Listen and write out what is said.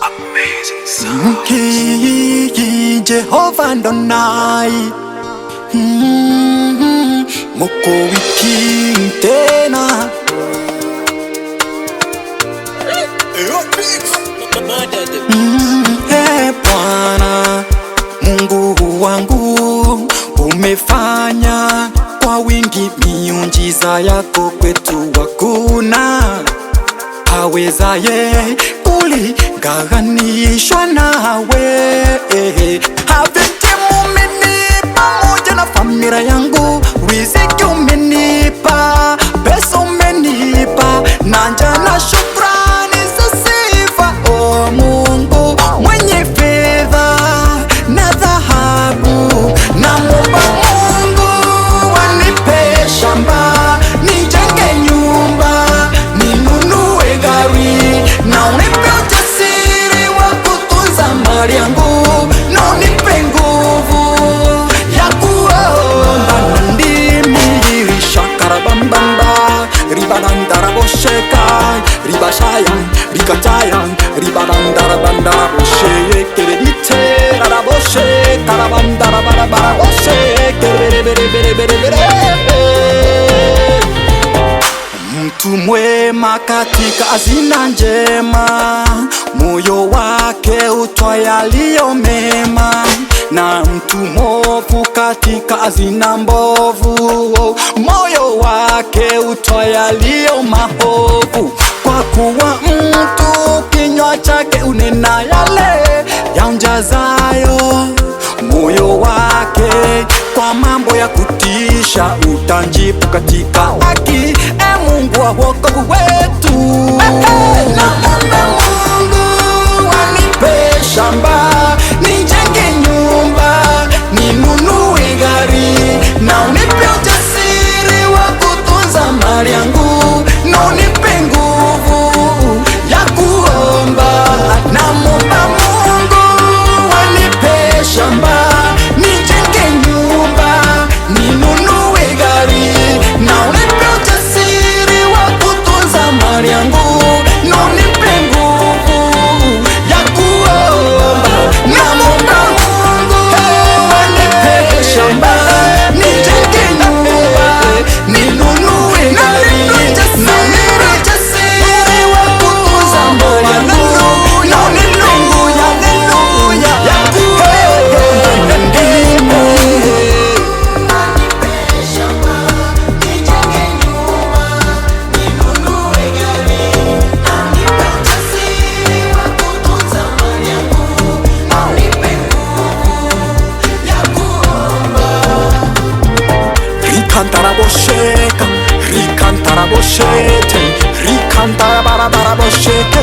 Amazing sound. Jehovah Adonai, moko wiki tena. Bwana Mungu wangu, umefanya kwa wingi miujiza yako kwetu, hakuna awezaye kulinganishwa nawe. Havitimu umenipa pamoja na familia yangu, riziki umenipa, pesa umenipa, na njaa na shukrani za sifa. O Mungu mwenye fedha na dhahabu, namuomba Mungu anipe shamba, nijenge nyumba, ninunue gari, na unipe ujasiri wa kutunza mali yangu, na unipe nguvu ya kuomba. Na ndimi shakarabambamba, ribalandarabosheka, ribashaya, rikataya, ribalandarabandaraboshekerebite, raraboshekarabandarabaraboshekerebereberebere. Mtu mwema katika hazina njema, moyo wake hutoa yaliyo mema, na mtu mwovu katika hazina mbovu, moyo wake hutoa yaliyo maovu. Kwa kuwa mtu kinywa chake unena yale yamjazayo moyo wake, kwa mambo ya kutisha utanjibu katika haki. Mungu wa wokovu wetu, naomba Mungu anipe shamba, nijenge nyumba, ninunue gari, na unipe ujasiri wa kutunza mali yangu, na unipe nguvu ya kuomba. Naomba Mungu anipe shamba, nijenge nyumba, ninunue gari, na unipe ujasiri wa kutunza mali yangu, na unipe nguvu ya kuomba. Naomba Mungu anipe shamba, nijenge nyumba, ninunue gari, na unipe ujasiri wa kutunza mali yangu, na unipe nguvu ya kuomba. Rikantarabosheka, rikantaraboshete, rikantarabarabarabosheke,